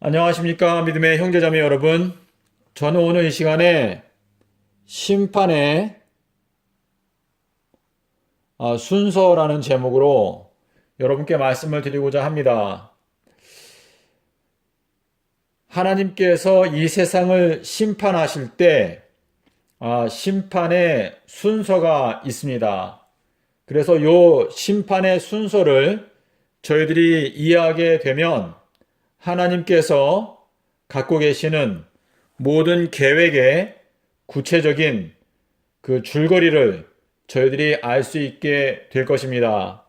안녕하십니까, 믿음의 형제자매 여러분. 저는 오늘 이 시간에 심판의 순서라는 제목으로 여러분께 말씀을 드리고자 합니다. 하나님께서 이 세상을 심판하실 때 심판의 순서가 있습니다. 그래서 이 심판의 순서를 저희들이 이해하게 되면 하나님께서 갖고 계시는 모든 계획의 구체적인 그 줄거리를 저희들이 알 수 있게 될 것입니다.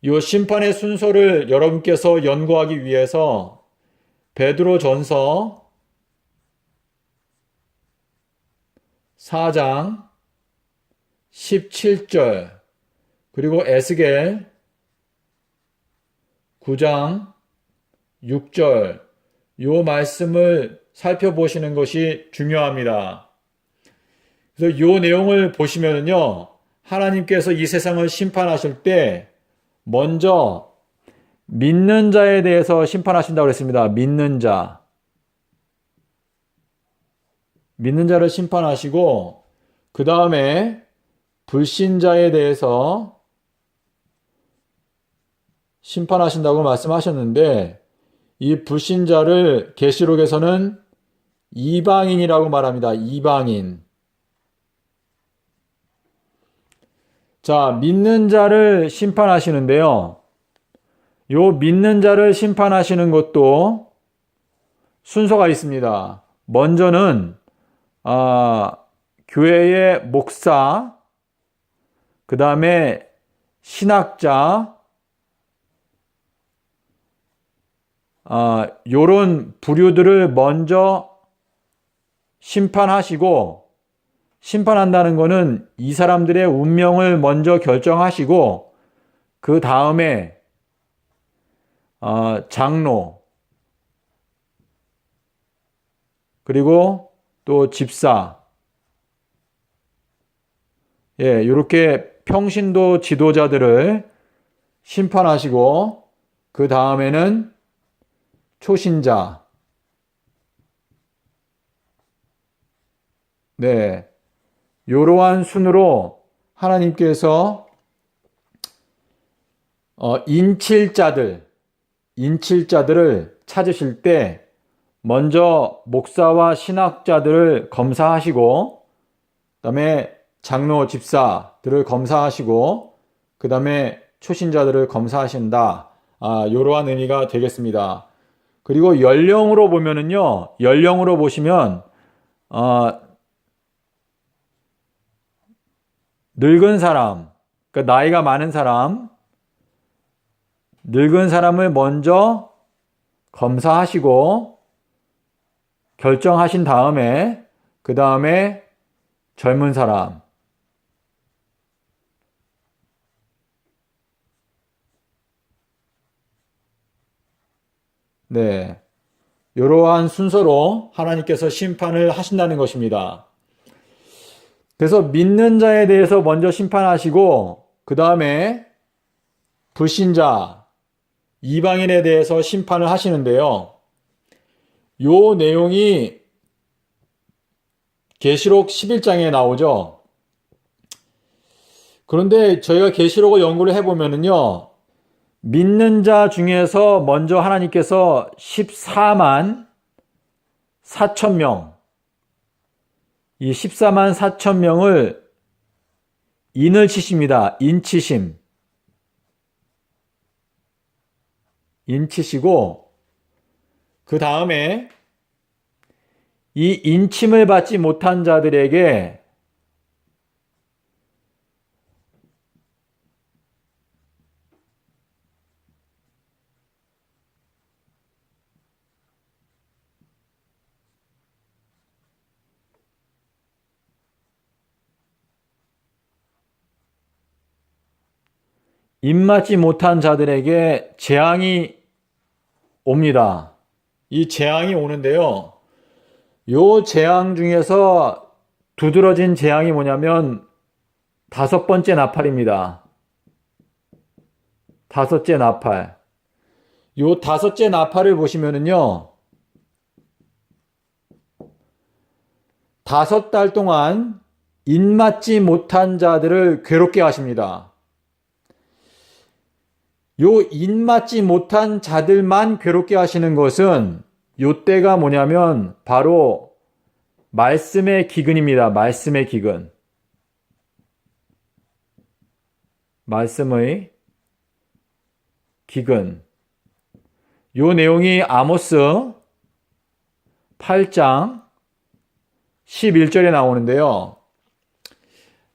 이 심판의 순서를 여러분께서 연구하기 위해서 베드로전서 4장 17절 그리고 에스겔 9장 6절 요 말씀을 살펴보시는 것이 중요합니다. 그래서 요 내용을 보시면요, 하나님께서 이 세상을 심판하실 때 먼저 믿는 자에 대해서 심판하신다고 그랬습니다. 믿는 자를 심판하시고 그 다음에 불신자에 대해서 심판하신다고 말씀하셨는데, 이 불신자를 계시록에서는 이방인이라고 말합니다. 이방인. 자, 믿는 자를 심판하시는데요. 요 믿는 자를 심판하시는 것도 순서가 있습니다. 먼저는 교회의 목사, 그 다음에 신학자, 요런 부류들을 먼저 심판하시고, 심판한다는 것은 이 사람들의 운명을 먼저 결정하시고 그 다음에 장로 그리고 또 집사, 이렇게 평신도 지도자들을 심판하시고 그 다음에는 초신자, 이러한 순으로 하나님께서 인칠자들을 찾으실 때 먼저 목사와 신학자들을 검사하시고 그 다음에 장로, 집사들을 검사하시고 그 다음에 초신자들을 검사하신다. 이러한 의미가 되겠습니다. 그리고 연령으로 보면은요, 연령으로 보시면 늙은 사람, 그러니까 나이가 많은 사람, 늙은 사람을 먼저 검사하시고 결정하신 다음에 그 다음에 젊은 사람, 이러한 순서로 하나님께서 심판을 하신다는 것입니다. 그래서 믿는 자에 대해서 먼저 심판하시고 그 다음에 불신자, 이방인에 대해서 심판을 하시는데요. 요 내용이 계시록 11장에 나오죠. 그런데 저희가 계시록을 연구를 해보면요, 믿는 자 중에서 먼저 하나님께서 14만 4천 명, 이 14만 4천 명을 인을 치십니다. 인치시고 그 다음에 이 인침을 받지 못한 자들에게 입맞지 못한 자들에게 재앙이 옵니다. 이 재앙이 오는데요. 요 재앙 중에서 두드러진 재앙이 뭐냐면 5번째 나팔입니다. 5째 나팔. 요 5째 나팔을 보시면은요, 5달 동안 입맞지 못한 자들을 괴롭게 하십니다. 요 입맞지 못한 자들만 괴롭게 하시는 것은 요 때가 뭐냐면 바로 말씀의 기근입니다. 말씀의 기근. 말씀의 기근. 요 내용이 아모스 8장 11절에 나오는데요.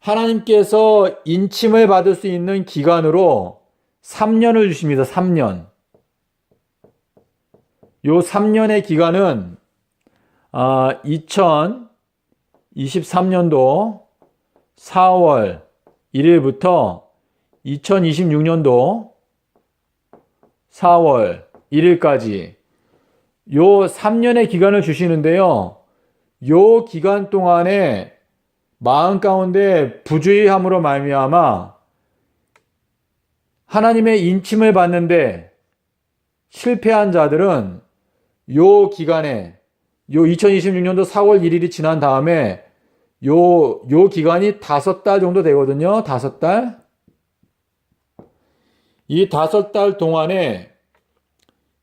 하나님께서 인침을 받을 수 있는 기간으로 3년을 주십니다. 3년. 요 3년의 기간은 2023년도 4월 1일부터 2026년도 4월 1일까지 요 3년의 기간을 주시는데요. 요 기간 동안에 마음 가운데 부주의함으로 말미암아 하나님의 인침을 받는데 실패한 자들은 요 기간에 요 2026년도 4월 1일이 지난 다음에 요 기간이 5달 정도 되거든요. 5달. 이 5달 동안에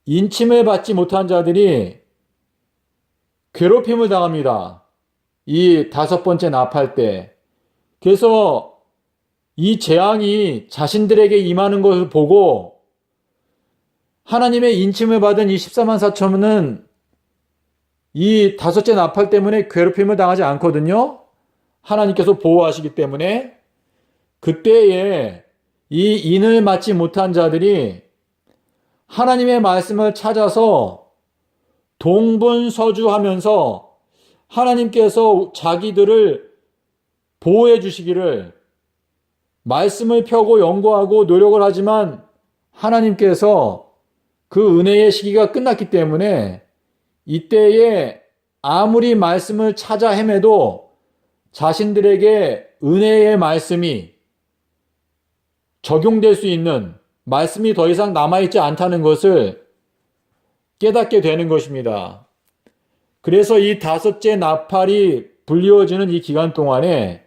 인침을 받지 못한 자들이 괴롭힘을 당합니다. 이 5번째 납할 때. 그래서 이 재앙이 자신들에게 임하는 것을 보고 하나님의 인침을 받은 이 14만 4천은 이 5째 납할 때문에 괴롭힘을 당하지 않거든요. 하나님께서 보호하시기 때문에 그때에 이 인을 맞지 못한 자들이 하나님의 말씀을 찾아서 동분서주하면서 하나님께서 자기들을 보호해 주시기를 말씀을 펴고 연구하고 노력을 하지만 하나님께서 그 은혜의 시기가 끝났기 때문에 이때에 아무리 말씀을 찾아 헤매도 자신들에게 은혜의 말씀이 적용될 수 있는 말씀이 더 이상 남아있지 않다는 것을 깨닫게 되는 것입니다. 그래서 이 5째 나팔이 불리워지는 이 기간 동안에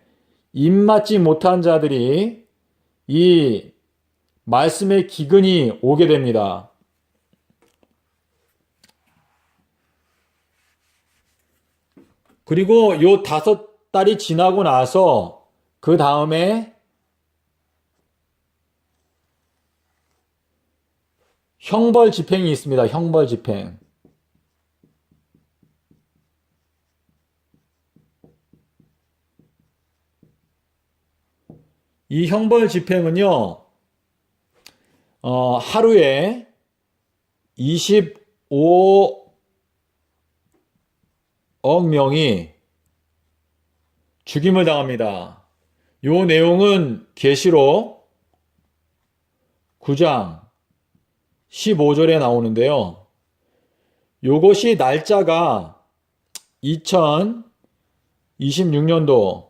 입맞지 못한 자들이 이 말씀의 기근이 오게 됩니다. 그리고 요 5달이 지나고 나서 그 다음에 형벌 집행이 있습니다. 형벌 집행. 이 형벌 집행은요, 하루에 25억 명이 죽임을 당합니다. 요 내용은 계시록 9장 15절에 나오는데요. 요것이 날짜가 2026년도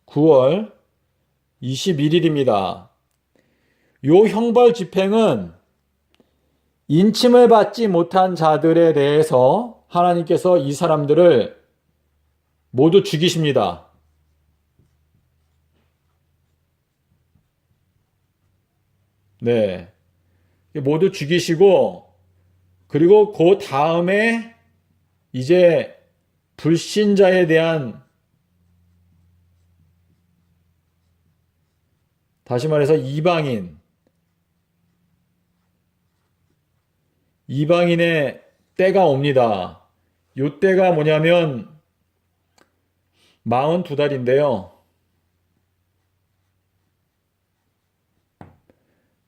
9월 21일입니다. 요 형벌 집행은 인침을 받지 못한 자들에 대해서 하나님께서 이 사람들을 모두 죽이십니다. 네. 모두 죽이시고, 그리고 그 다음에 이제 불신자에 대한, 다시 말해서 이방인의 때가 옵니다. 요 때가 뭐냐면 42달인데요.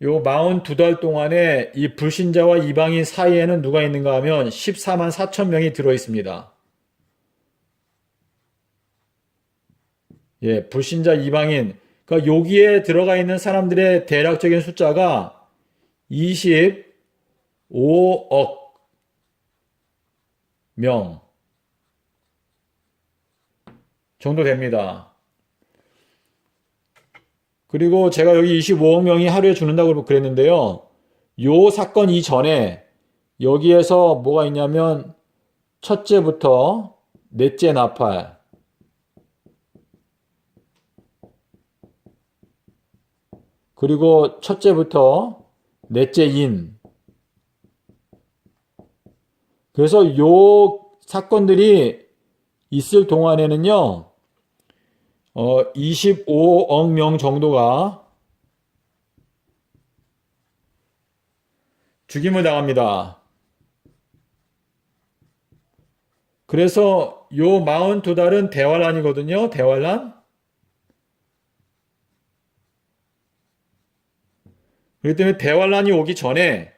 요 42달 동안에 이 불신자와 이방인 사이에는 누가 있는가 하면 14만 4천 명이 들어 있습니다. 예, 불신자 이방인. 그러니까 여기에 들어가 있는 사람들의 대략적인 숫자가 25억 명 정도 됩니다. 그리고 제가 여기 25억 명이 하루에 죽는다고 그랬는데요. 요 사건 이전에 여기에서 뭐가 있냐면 첫째부터 넷째 나팔, 그리고 첫째부터 넷째 인. 그래서 요 사건들이 있을 동안에는요, 25억 명 정도가 죽임을 당합니다. 그래서 요 42달은 대환란이거든요. 대환란. 그렇기 때문에 대환란이 오기 전에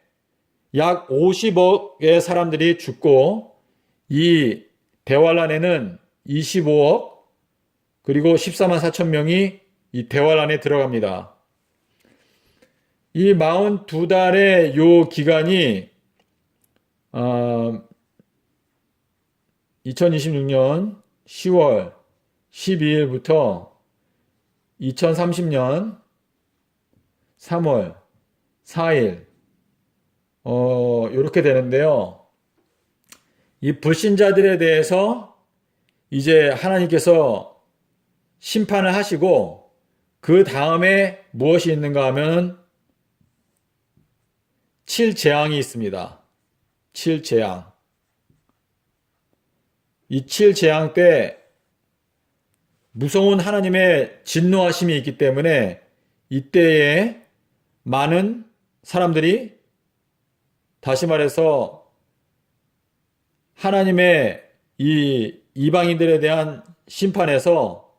약 50억의 사람들이 죽고, 이 대환란에는 25억 그리고 14만 4천 명이 이 대환란에 들어갑니다. 이 42달의 요 기간이 2026년 10월 12일부터 2030년 3월 4일 이렇게 되는데요. 이 불신자들에 대해서 이제 하나님께서 심판을 하시고, 그 다음에 무엇이 있는가 하면 7재앙이 있습니다. 7재앙. 이 7재앙 때 무서운 하나님의 진노하심이 있기 때문에 이때에 많은 사람들이, 다시 말해서 하나님의 이 이방인들에 대한 심판에서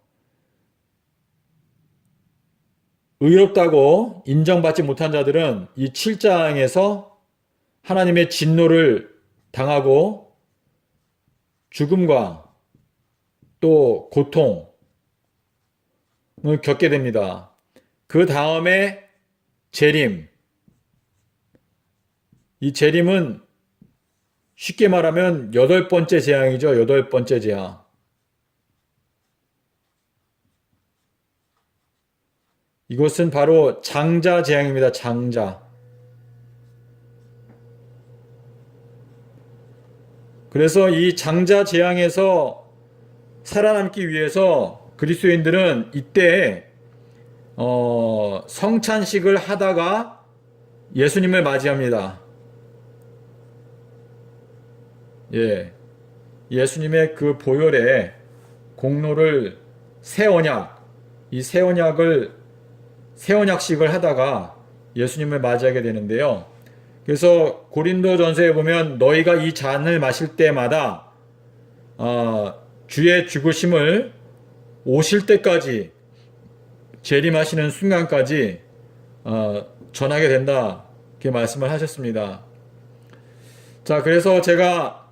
의롭다고 인정받지 못한 자들은 이 7장에서 하나님의 진노를 당하고 죽음과 또 고통을 겪게 됩니다. 그 다음에 재림. 이 재림은 쉽게 말하면 8번째 재앙이죠. 8번째 재앙. 이것은 바로 장자 재앙입니다. 장자. 그래서 이 장자 재앙에서 살아남기 위해서 그리스도인들은 이때 성찬식을 하다가 예수님을 맞이합니다. 예, 예수님의 그 보혈의 공로를 이 새 언약식을 하다가 예수님을 맞이하게 되는데요. 그래서 고린도전서에 보면 너희가 이 잔을 마실 때마다 주의 죽으심을 오실 때까지, 재림하시는 순간까지 전하게 된다, 이렇게 말씀을 하셨습니다. 자, 그래서 제가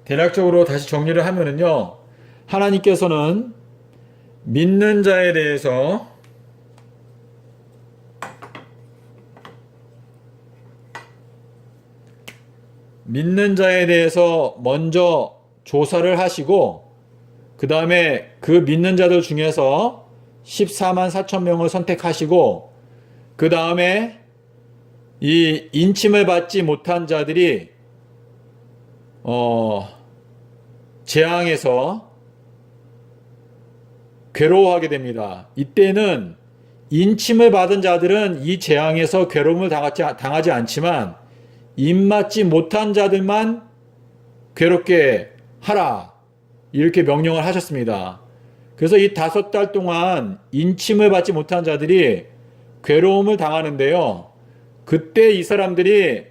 대략적으로 다시 정리를 하면은요, 하나님께서는 믿는 자에 대해서 먼저 조사를 하시고, 그 다음에 그 믿는 자들 중에서 14만 4천 명을 선택하시고, 그 다음에 이 인침을 받지 못한 자들이 재앙에서 괴로워하게 됩니다. 이때는 인침을 받은 자들은 이 재앙에서 괴로움을 당하지 않지만, 입맞지 못한 자들만 괴롭게 하라, 이렇게 명령을 하셨습니다. 그래서 이 5달 동안 인침을 받지 못한 자들이 괴로움을 당하는데요. 그때 이 사람들이,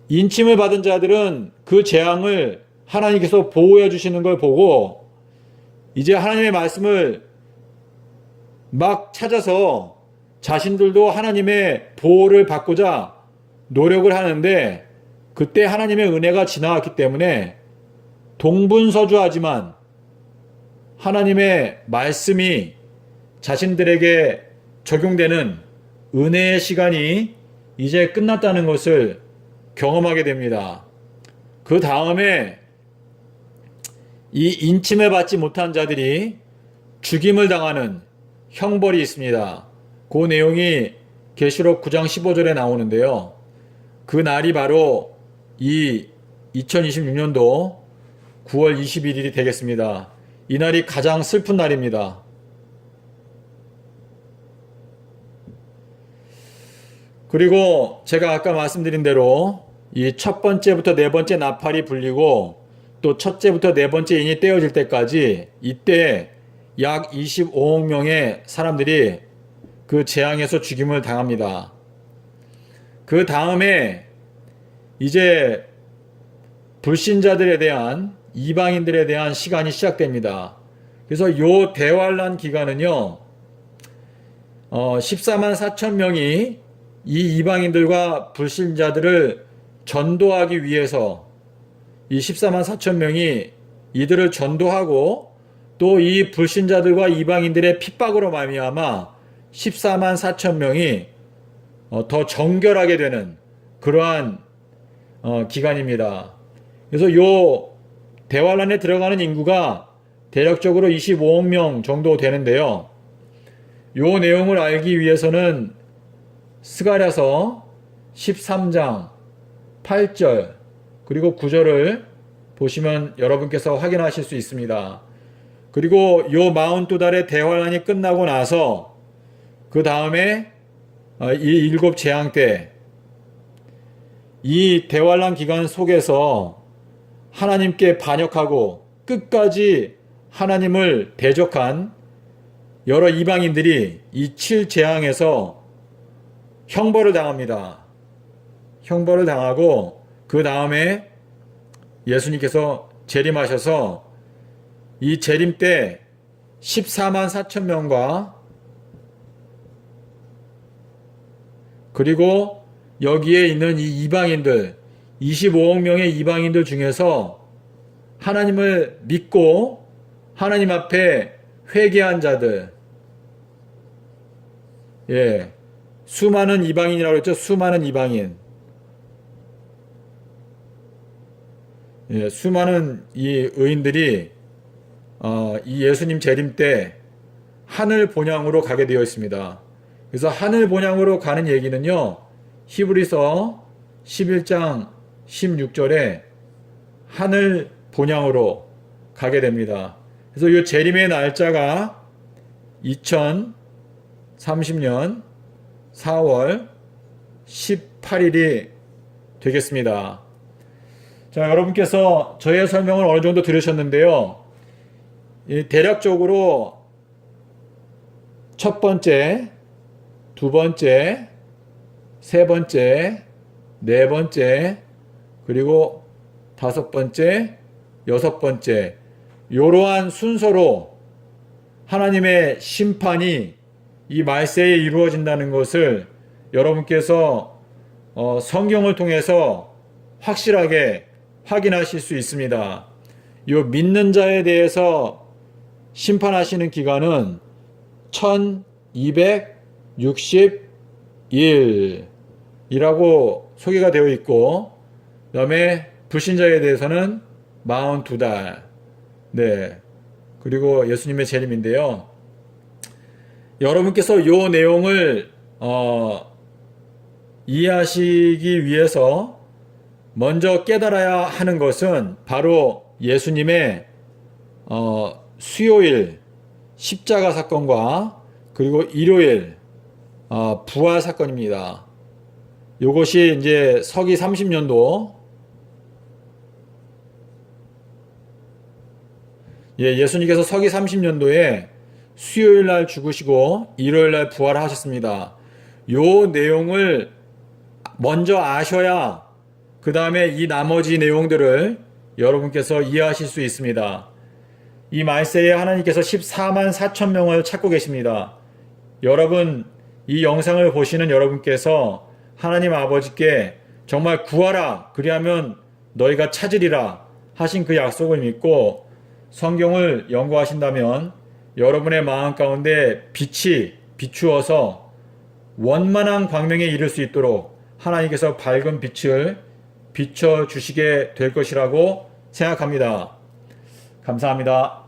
인침을 받은 자들은 그 재앙을 하나님께서 보호해 주시는 걸 보고 이제 하나님의 말씀을 막 찾아서 자신들도 하나님의 보호를 받고자 노력을 하는데, 그때 하나님의 은혜가 지나갔기 때문에 동분서주하지만 하나님의 말씀이 자신들에게 적용되는 은혜의 시간이 이제 끝났다는 것을 경험하게 됩니다. 그 다음에 이 인침을 받지 못한 자들이 죽임을 당하는 형벌이 있습니다. 그 내용이 계시록 9장 15절에 나오는데요. 그 날이 바로 이 2026년도 9월 21일이 되겠습니다. 이 날이 가장 슬픈 날입니다. 그리고 제가 아까 말씀드린 대로 이 첫 번째부터 네 번째 나팔이 불리고 또 첫째부터 네 번째 인이 떼어질 때까지 이때 약 25억 명의 사람들이 그 재앙에서 죽임을 당합니다. 그 다음에 이제 불신자들에 대한 이방인들에 대한 시간이 시작됩니다. 그래서 요 대환란 기간은요, 14만 4천 명이 이 이방인들과 불신자들을 전도하기 위해서 이 14만 4천 명이 이들을 전도하고 또 이 불신자들과 이방인들의 핍박으로 말미암아 14만 4천 명이 더 정결하게 되는 그러한 기간입니다. 그래서 요 대환란에 들어가는 인구가 대략적으로 25억 명 정도 되는데요. 요 내용을 알기 위해서는 스가랴서 13장 8절 그리고 9절을 보시면 여러분께서 확인하실 수 있습니다. 그리고 요 42달의 대환란이 끝나고 나서 그 다음에 이 일곱 재앙 때 이 대환란 기간 속에서 하나님께 반역하고 끝까지 하나님을 대적한 여러 이방인들이 이 7재앙에서 형벌을 당합니다. 형벌을 당하고 그 다음에 예수님께서 재림하셔서 이 재림 때 14만 4천 명과 그리고 여기에 있는 이 이방인들 25억 명의 이방인들 중에서 하나님을 믿고 하나님 앞에 회개한 자들, 수많은 이방인이라고 했죠. 수많은 이방인. 수많은 이 의인들이 이 예수님 재림 때 하늘 본향으로 가게 되어 있습니다. 그래서 하늘 본향으로 가는 얘기는요, 히브리서 11장 16절에 하늘 본향으로 가게 됩니다. 그래서 이 재림의 날짜가 2030년 4월 18일이 되겠습니다. 자, 여러분께서 저의 설명을 어느 정도 들으셨는데요. 대략적으로 첫 번째, 두 번째, 세 번째, 네 번째, 그리고 다섯 번째, 여섯 번째, 이러한 순서로 하나님의 심판이 이 말세에 이루어진다는 것을 여러분께서 성경을 통해서 확실하게 확인하실 수 있습니다. 이 믿는 자에 대해서 심판하시는 기간은 1260일이라고 소개가 되어 있고, 그 다음에 불신자에 대해서는 42달. 네. 그리고 예수님의 재림인데요. 여러분께서 이 내용을 이해하시기 위해서 먼저 깨달아야 하는 것은 바로 예수님의 수요일 십자가 사건과 그리고 일요일 부활 사건입니다. 이것이 이제 서기 30년도 예수님께서 서기 30년도에 수요일 날 죽으시고 일요일 날 부활하셨습니다. 요 내용을 먼저 아셔야 그 다음에 이 나머지 내용들을 여러분께서 이해하실 수 있습니다. 이 말세에 하나님께서 14만 4천 명을 찾고 계십니다. 여러분, 이 영상을 보시는 여러분께서 하나님 아버지께 정말 구하라, 그리하면 너희가 찾으리라 하신 그 약속을 믿고 성경을 연구하신다면 여러분의 마음 가운데 빛이 비추어서 원만한 광명에 이를 수 있도록 하나님께서 밝은 빛을 비춰주시게 될 것이라고 생각합니다. 감사합니다.